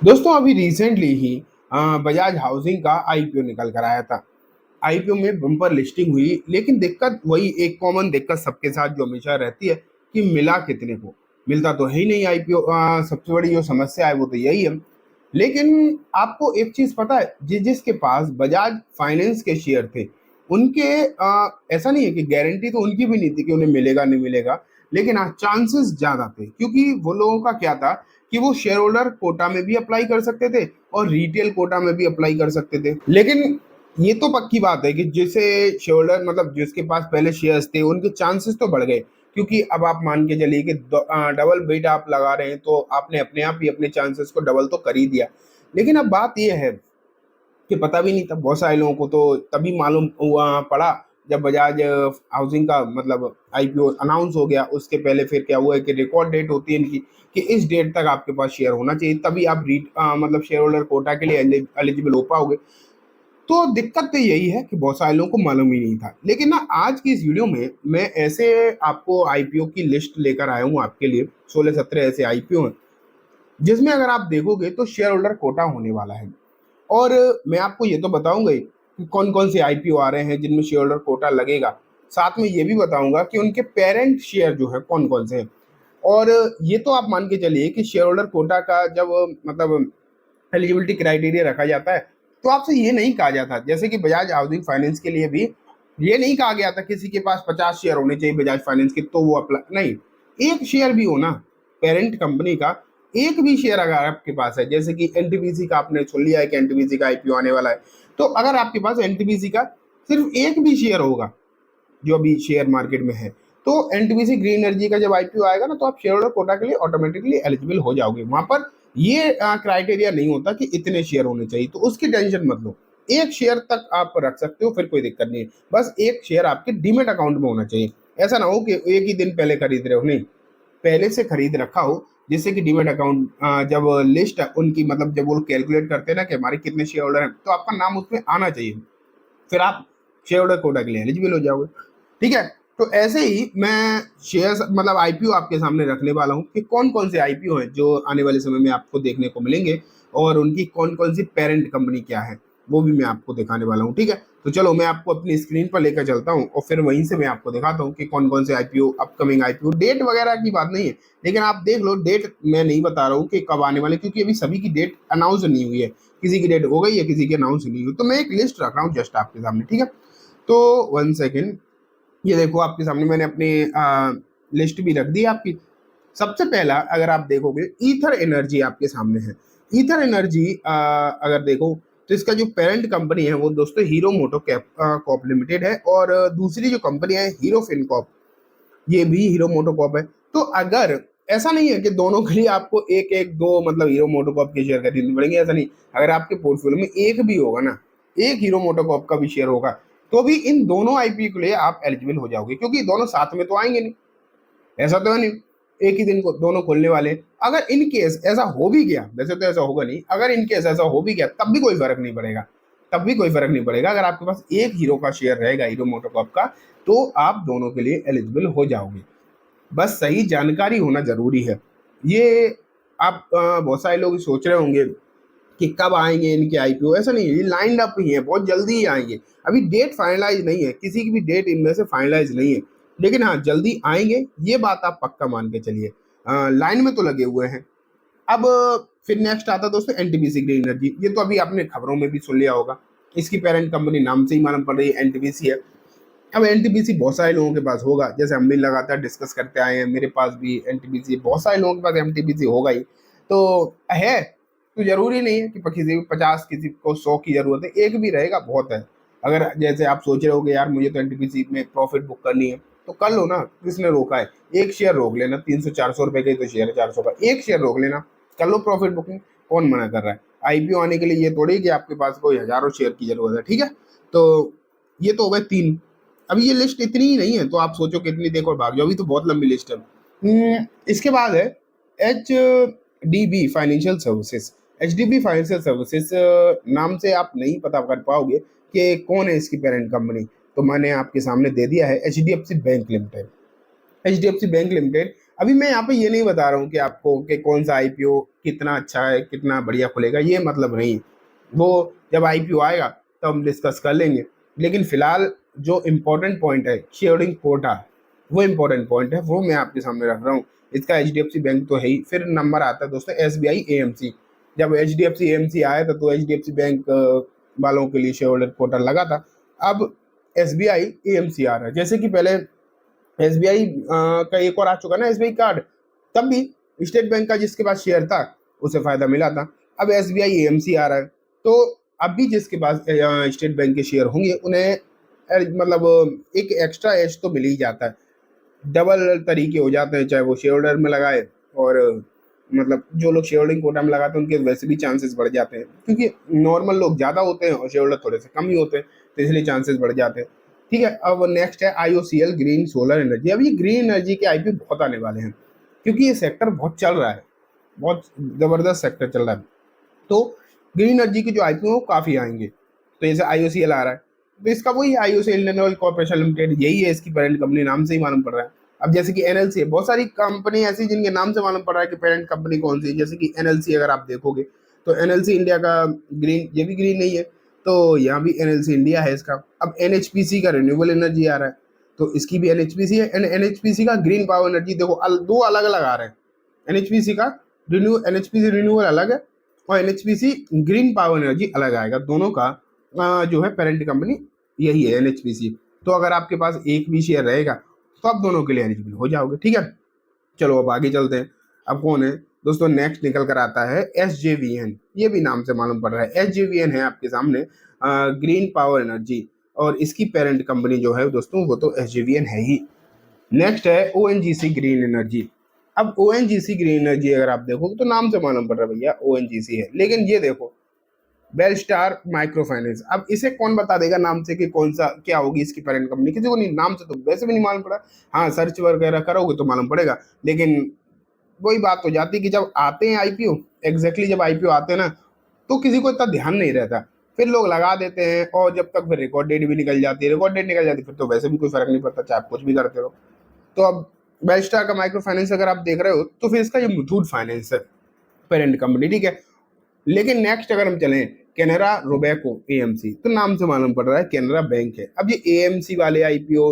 दोस्तों अभी रिसेंटली ही बजाज हाउसिंग का आईपीओ निकल कर आया था। आईपीओ में बम्पर लिस्टिंग हुई, लेकिन दिक्कत वही एक कॉमन दिक्कत सबके साथ जो हमेशा रहती है कि मिला कितने को। मिलता तो है ही नहीं आईपीओ। सबसे बड़ी जो समस्या है वो तो यही है। लेकिन आपको एक चीज पता है, जिसके पास बजाज फाइनेंस के शेयर थे उनके ऐसा नहीं है कि गारंटी तो उनकी भी नहीं थी कि उन्हें मिलेगा नहीं मिलेगा। लेकिन हाँ, चांसेस ज्यादा थे, क्योंकि वो लोगों का क्या था कि वो शेयर होल्डर कोटा में भी अप्लाई कर सकते थे और रिटेल कोटा में भी अप्लाई कर सकते थे। लेकिन ये तो पक्की बात है कि जिसे शेयर होल्डर मतलब जिसके पास पहले शेयर्स थे उनके चांसेस तो बढ़ गए, क्योंकि अब आप मान के चलिए कि डबल बेट आप लगा रहे हैं तो आपने अपने आप ही अपने चांसेस को डबल तो कर ही दिया। लेकिन अब बात यह है कि पता भी नहीं था बहुत सारे लोगों को, तो तभी मालूम हुआ पड़ा जब बजाज हाउसिंग का मतलब आईपीओ अनाउंस हो गया। उसके पहले फिर क्या हुआ है कि रिकॉर्ड डेट होती है इनकी कि इस डेट तक आपके पास शेयर होना चाहिए, तभी आप मतलब शेयर होल्डर कोटा के लिए एलिजिबल हो पाओगे। तो दिक्कत तो यही है कि बहुत सारे लोगों को मालूम ही नहीं था। लेकिन ना, आज की इस वीडियो में मैं ऐसे आपको आईपीओ की लिस्ट लेकर आया हूँ आपके लिए। 16-17 ऐसे आईपीओ हैं जिसमें अगर आप देखोगे तो शेयर होल्डर कोटा होने वाला है। और मैं आपको ये तो बताऊंगा ही कि कौन कौन से आईपीओ आ रहे हैं जिनमें शेयर होल्डर कोटा लगेगा। साथ में ये भी बताऊंगा कि उनके पेरेंट शेयर जो है कौन कौन से हैं। और ये तो आप मान के चलिए कि शेयर होल्डर कोटा का जब मतलब एलिजिबिलिटी क्राइटेरिया रखा जाता है तो आपसे ये नहीं कहा जाता, जैसे कि बजाज हाउसिंग फाइनेंस के लिए भी ये नहीं कहा गया था किसी के पास 50 शेयर होने चाहिए बजाज फाइनेंस के तो वो अप्लाई नहीं। एक शेयर भी हो ना पेरेंट कंपनी का, एक भी शेयर अगर आपके पास है, जैसे कि एनटीपीसी का आपने सुन लिया है कि एनटीपीसी का आईपीओ आने वाला है, तो अगर आपके पास एनटीपीसी का सिर्फ एक भी शेयर होगा जो अभी शेयर मार्केट में है, तो एनटीपीसी ग्रीन एनर्जी का जब आईपीओ आएगा ना, तो आप शेयर होल्डर कोटा के लिए ऑटोमेटिकली एलिजिबल हो जाओगे। वहां पर ये क्राइटेरिया नहीं होता कि इतने शेयर होने चाहिए, तो उसकी टेंशन मत लो। एक शेयर तक आप रख सकते हो, फिर कोई दिक्कत नहीं है। बस एक शेयर आपके डीमेट अकाउंट में होना चाहिए। ऐसा ना हो कि एक ही दिन पहले खरीद रहे हो, नहीं, पहले से खरीद रखा हो। जिससे कि डीमेट अकाउंट जब लिस्ट उनकी मतलब जब वो कैलकुलेट करते हैं ना कि हमारे कितने शेयर होल्डर हैं, तो आपका नाम उसमें आना चाहिए। फिर आप शेयर होल्डर कोटा के लिए एलिजिबल हो जाओगे। ठीक है। तो ऐसे ही मैं शेयर मतलब आईपीओ आपके सामने रखने वाला हूँ कि कौन कौन से आईपीओ हैं जो आने वाले समय में आपको देखने को मिलेंगे, और उनकी कौन कौन सी पेरेंट कंपनी क्या है वो भी मैं आपको दिखाने वाला हूँ। ठीक है। तो चलो मैं आपको अपनी स्क्रीन पर लेकर चलता हूँ और फिर वहीं से मैं आपको दिखाता हूँ कि कौन कौन से आईपीओ, अपकमिंग आईपीओ, डेट वगैरह की बात नहीं है। लेकिन आप देख लो, डेट मैं नहीं बता रहा हूँ कि कब आने वाले, क्योंकि अभी सभी की डेट अनाउंस नहीं हुई है। किसी की डेट हो गई है, किसी की अनाउंस नहीं हुई। तो मैं एक लिस्ट रख रहा हूँ जस्ट आपके सामने। ठीक है। तो 1 सेकेंड, ये देखो आपके सामने मैंने अपनी लिस्ट भी रख दी आपकी। सबसे पहला अगर आप देखोगे, ईथर एनर्जी आपके सामने है। ईथर एनर्जी अगर देखो तो इसका जो पेरेंट कंपनी है वो दोस्तों हीरो मोटो कैप कॉप लिमिटेड है, और दूसरी जो कंपनी है हीरो फिनकॉप, ये भी हीरो मोटोकॉप है। तो अगर ऐसा नहीं है कि दोनों के लिए आपको एक एक दो मतलब हीरो मोटोकॉप के शेयर खरीदने पड़ेंगे, ऐसा नहीं। अगर आपके पोर्टफोलियो में एक भी होगा ना, एक हीरो मोटोकॉप का भी शेयर होगा, तो भी इन दोनों आईपी के लिए आप एलिजिबल हो जाओगे, क्योंकि दोनों साथ में तो आएंगे नहीं। ऐसा तो है नहीं एक ही दिन को दोनों खोलने वाले। अगर इन केस ऐसा हो भी गया, वैसे तो ऐसा होगा नहीं, अगर इन केस ऐसा हो भी गया तब भी कोई फर्क नहीं पड़ेगा। तब भी कोई फर्क नहीं पड़ेगा। अगर आपके पास एक हीरो का शेयर रहेगा, हीरो मोटोकॉप का, तो आप दोनों के लिए एलिजिबल हो जाओगे। बस सही जानकारी होना जरूरी है। ये आप बहुत सारे लोग सोच रहे होंगे कि कब आएंगे इनके आईपीओ, ऐसा नहीं है, ये लाइंड अप ही है, बहुत जल्दी ही आएंगे। अभी डेट फाइनलाइज नहीं है, किसी की भी डेट इनमें से फाइनलाइज नहीं है। लेकिन हाँ, जल्दी आएंगे, ये बात आप पक्का मान के चलिए। लाइन में तो लगे हुए हैं। अब फिर नेक्स्ट आता है दोस्तों एनटीपीसी ग्रीन एनर्जी। ये तो अभी आपने खबरों में भी सुन लिया होगा, इसकी पेरेंट कंपनी नाम से ही मालूम पड़ रही है, एनटीपीसी है। अब एनटीपीसी बहुत सारे लोगों के पास होगा, जैसे हम भी लगातार डिस्कस करते आए हैं, मेरे पास भी एनटीपीसी, बहुत सारे लोगों के पास एनटीपीसी होगा ही। तो है, तो जरूरी नहीं है कि किसी को 50, किसी को 100 की जरूरत है, एक भी रहेगा बहुत है। अगर जैसे आप सोच रहे होगे यार मुझे तो एनटीपीसी में प्रॉफिट बुक करनी है, तो कर लो ना, किसने रोका है। एक शेयर रोक लेना, 300-400 रुपए का ही तो शेयर है, 400 का एक शेयर रोक लेना, कर लो प्रॉफिट बुकिंग। कौन मना कर रहा है। आईपीओ आने के लिए ये थोड़ी कि आपके पास कोई हजारों शेयर की जरूरत है। ठीक है। तो ये तो हो गए 3। अभी ये लिस्ट इतनी ही नहीं है तो आप सोचो कितनी देखो और भाग जाओ, अभी तो बहुत लंबी लिस्ट है। इसके बाद है H D be financial services. H D be financial services नाम से आप नहीं पता कर पाओगे कि कौन है इसकी पेरेंट कंपनी। तो मैंने आपके सामने दे दिया है H D F C bank limited. H D F C bank limited अभी मैं यहाँ पे ये नहीं बता रहा हूँ कि आपको कि कौन सा आईपीओ कितना अच्छा है, कितना बढ़िया खुलेगा, ये मतलब नहीं। वो जब आईपीओ आएगा तो हम डिस्कस कर लेंगे। लेकिन फिलहाल जो इम्पोर्टेंट पॉइंट है शेयरिंग कोटा, वो इम्पोर्टेंट पॉइंट है, वो मैं आपके सामने रख रहा हूँ। इसका एचडीएफसी बैंक तो है ही, फिर नंबर आता है दोस्तों एसबीआई एएमसी। जब एचडीएफसी एएमसी आया था तो एचडीएफसी बैंक वालों के लिए शेयर होल्डर कोटा लगा था। अब एसबीआई एएमसी आ रहा है। जैसे कि पहले एसबीआई का एक और आ चुका ना, एसबीआई कार्ड, तब भी स्टेट बैंक का जिसके पास शेयर था उसे फायदा मिला था। अब एसबीआई एएमसी आ रहा है, तो अब भी जिसके पास स्टेट बैंक के शेयर होंगे उन्हें मतलब एक एक्स्ट्रा एज तो मिल ही जाता है। डबल तरीके हो जाते हैं, चाहे वो शेयर होल्डर में लगाए और मतलब जो लोग शेयर होल्डिंग कोटा में लगाते हैं उनके वैसे भी चांसेस बढ़ जाते हैं, क्योंकि नॉर्मल लोग ज़्यादा होते हैं और शेयर होल्डर थोड़े से कम ही होते हैं, तो इसलिए चांसेस बढ़ जाते हैं। ठीक है, अब नेक्स्ट है आईओसीएल ग्रीन सोलर एनर्जी। अब ये ग्रीन एनर्जी के आईपीओ बहुत आने वाले हैं, क्योंकि ये सेक्टर बहुत चल रहा है, बहुत ज़बरदस्त सेक्टर चल रहा है। तो ग्रीन एनर्जी के जो आईपीओ काफ़ी आएंगे। तो जैसे आईओसीएल आ रहा है, तो इसका वही IOCL Indian oil corporation limited, यही है इसकी पेरेंट कंपनी, नाम से ही मालूम पड़ रहा है। अब जैसे कि एनएलसी है, बहुत सारी कंपनी ऐसी जिनके नाम से मालूम पड़ रहा है कि पेरेंट कंपनी कौन सी है। जैसे कि एनएलसी अगर आप देखोगे तो एनएलसी इंडिया का ग्रीन, ये भी ग्रीन नहीं है, तो यहाँ भी एनएलसी इंडिया है इसका। अब एनएचपीसी का रिन्यूएबल एनर्जी आ रहा है, तो इसकी भी एनएचपीसी है। एनएचपीसी का ग्रीन पावर एनर्जी, देखो दो अलग अलग आ रहे हैं। एनएचपीसी का एनएचपीसी रिन्यूएबल अलग है और एनएचपीसी ग्रीन पावर एनर्जी अलग आएगा। दोनों का जो है पेरेंट कंपनी यही है एनएचपीसी। तो अगर आपके पास एक भी शेयर रहेगा तो आप दोनों के लिए एलिजिबल हो जाओगे। ठीक है, चलो अब आगे चलते हैं। अब कौन है दोस्तों, नेक्स्ट निकल कर आता है एसजेवीएन। ये भी नाम से मालूम पड़ रहा है, एसजेवीएन है आपके सामने, ग्रीन पावर एनर्जी, और इसकी पेरेंट कंपनी जो है दोस्तों वो तो एसजेवीएन है ही। नेक्स्ट है ओएनजीसी ग्रीन एनर्जी। अब ओएनजीसी ग्रीन एनर्जी अगर आप देखोगे तो नाम से मालूम पड़ रहा है भैया ओएनजीसी है, लेकिन ये देखो बेलस्टार माइक्रो फाइनेंस। अब इसे कौन बता देगा नाम से कि कौन सा क्या होगी इसकी पेरेंट कंपनी, किसी को नहीं, नाम से तो वैसे भी नहीं मालूम पड़ा। हाँ, सर्च वगैरह करोगे तो मालूम पड़ेगा, लेकिन वही बात हो जाती है कि जब आते हैं आईपीओ, एग्जैक्टली जब आईपीओ आते हैं ना, तो किसी को इतना ध्यान नहीं रहता, फिर लोग लगा देते हैं, और जब तक फिर रिकॉर्ड डेट भी निकल जाती है, रिकॉर्ड डेट निकल जाती है फिर तो वैसे भी कोई फर्क नहीं पड़ता, चाहे आप कुछ भी करते रहो। तो अब बेलस्टार का माइक्रो फाइनेंस अगर आप देख रहे हो तो फिर इसका ये मुथूट फाइनेंस है पेरेंट कंपनी। ठीक है, लेकिन नेक्स्ट अगर हम चलें कैनरा रोबेको एएमसी, तो नाम से मालूम पड़ रहा है कैनरा बैंक है। अब ये एएमसी वाले आईपीओ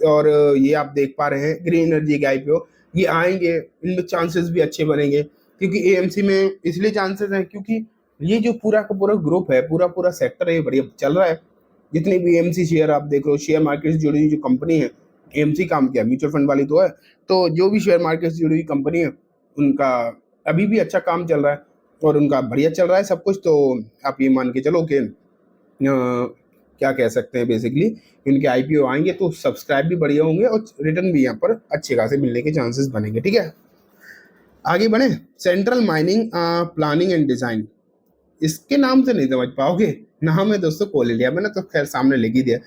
और ये आप देख पा रहे हैं ग्रीन एनर्जी के आईपीओ, ये आएंगे, इनमें चांसेस भी अच्छे बनेंगे, क्योंकि एएमसी में इसलिए चांसेस हैं क्योंकि ये जो पूरा का पूरा ग्रुप है, पूरा पूरा सेक्टर है, ये बढ़िया चल रहा है। जितनी भी एएमसी शेयर आप देख रहे हो, शेयर मार्केट से जुड़ी हुई जो कंपनी है, एएमसी काम किया म्यूचुअल फंड वाली तो है, तो जो भी शेयर मार्केट से जुड़ी हुई कंपनी है उनका अभी भी अच्छा काम चल रहा है और उनका बढ़िया चल रहा है सब कुछ। तो आप ये मान के चलो कि क्या कह सकते हैं, बेसिकली इनके आईपीओ आएंगे तो सब्सक्राइब भी बढ़िया होंगे और रिटर्न भी यहाँ पर अच्छे खासे मिलने के चांसेस बनेंगे। ठीक है, आगे बढ़े। Central mining planning and design, इसके नाम से नहीं समझ पाओगे, नाम है दोस्तों कोल इंडिया, मैंने तो खैर सामने लिख ही दिया,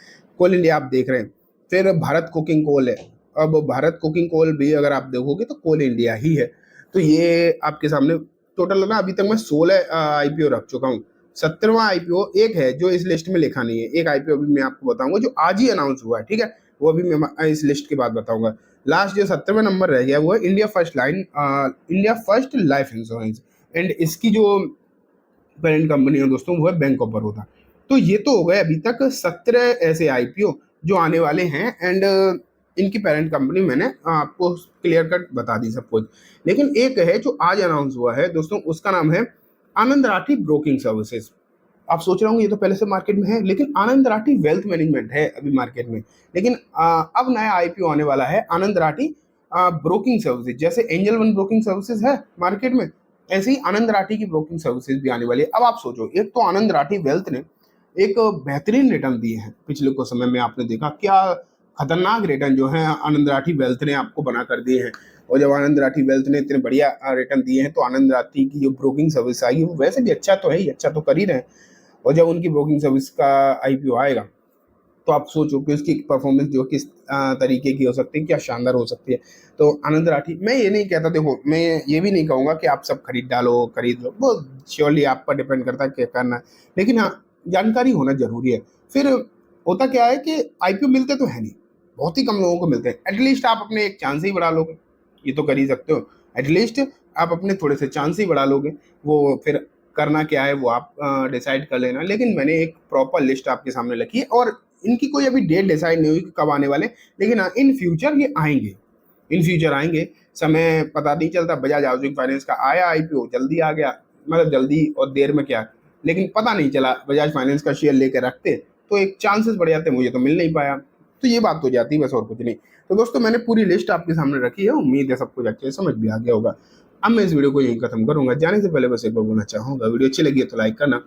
कोल इंडिया आप देख रहे हैं। फिर भारत कुकिंग कोल है। अब भारत कुकिंग कोल भी अगर आप देखोगे तो कोल इंडिया ही है। तो ये आपके सामने टोटल ना, अभी तक मैं 16 आईपीओ रख चुका हूँ। 17वां आईपीओ एक है जो इस लिस्ट में लिखा नहीं है, एक आईपीओ अभी मैं आपको बताऊंगा जो आज ही अनाउंस हुआ है। ठीक है, वो अभी मैं इस लिस्ट के बाद बताऊंगा। लास्ट जो 17वां नंबर रह गया वो है India first life insurance, and इसकी जो पेरेंट कंपनी है दोस्तों वो है बैंक ऑफ बड़ौदा। तो ये तो हो गए अभी तक 17 ऐसे आईपीओ जो आने वाले हैं, एंड इनकी पेरेंट कंपनी मैंने आपको क्लियर कट बता दी सब कुछ। लेकिन एक है जो आज अनाउंस हुआ है दोस्तों, उसका नाम है आनंद राठी ब्रोकिंग सर्विसेज। आप सोच रहे होंगे ये तो पहले से मार्केट में है, लेकिन आनंद राठी वेल्थ मैनेजमेंट है अभी मार्केट में। लेकिन अब नया आईपीओ आने वाला है आनंद राठी ब्रोकिंग सर्विसेज। जैसे एंजल वन ब्रोकिंग सर्विसेज है मार्केट में, ऐसे ही आनंद राठी की ब्रोकिंग सर्विसेज भी आने वाली है। अब आप सोचो, एक तो आनंद राठी वेल्थ ने एक बेहतरीन रिटर्न दिए हैं पिछले कुछ समय में, आपने देखा क्या खतरनाक रिटर्न जो है आनंद राठी वेल्थ ने आपको बना कर दिए हैं। और जब आनंद राठी वेल्थ ने इतने बढ़िया रिटर्न दिए हैं, तो आनंद राठी की जो ब्रोकिंग सर्विस आई है वो वैसे भी अच्छा तो है ही, अच्छा तो कर ही रहे हैं। और जब उनकी ब्रोकिंग सर्विस का आईपीओ आएगा तो आप सोचो कि उसकी परफॉर्मेंस जो किस तरीके की हो सकती है, क्या शानदार हो सकती है। तो आनंद राठी, मैं ये नहीं कहता, देखो मैं ये भी नहीं कहूँगा कि आप सब खरीद डालो, खरीद लो, वो श्योरली आप पर डिपेंड करता है क्या करना है, लेकिन हाँ जानकारी होना जरूरी है। फिर होता क्या है कि आईपीओ मिलते तो है नहीं, बहुत ही कम लोगों को मिलते हैं। एटलीस्ट आप अपने एक चांस ही बढ़ा लोगे, ये तो कर ही सकते हो। एटलीस्ट आप अपने थोड़े से चांस ही बढ़ा लोगे, वो फिर करना क्या है वो आप डिसाइड कर लेना। लेकिन मैंने एक प्रॉपर लिस्ट आपके सामने रखी है, और इनकी कोई अभी डेट डिसाइड नहीं हुई कि कब आने वाले, लेकिन हाँ, इन फ्यूचर ये आएंगे, इन फ्यूचर आएंगे। समय पता नहीं चलता, बजाज हाउसिंग फाइनेंस का आया आईपीओ, जल्दी आ गया, मतलब जल्दी और देर में क्या, लेकिन पता नहीं चला बजाज फाइनेंस का शेयर लेकर रखते तो एक चांसेस बढ़ जाते, मुझे तो मिल नहीं पाया। तो ये बात हो जाती है बस, और कुछ नहीं। तो दोस्तों मैंने पूरी लिस्ट आपके सामने रखी है, उम्मीद है सब कुछ अच्छे से समझ भी आ गया होगा। अब मैं इस वीडियो को यहीं खत्म करूंगा। जाने से पहले बस एक बार बोलना चाहूंगा, वीडियो अच्छी लगी है तो लाइक करना,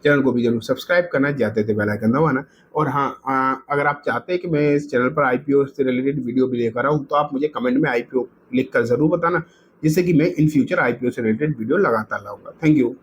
चैनल को भी जरूर सब्सक्राइब करना, जाते थे बेल आइकन दबाना। और हाँ, अगर आप चाहते हैं कि मैं इस चैनल पर आईपीओ से रिलेटेड वीडियो भी लेकर आऊँ, तो आप मुझे कमेंट में आईपीओ लिख कर जरूर बताना, जिससे कि मैं इन फ्यूचर आईपीओ से रिलेटेड वीडियो लगातार लाऊंगा। Thank you.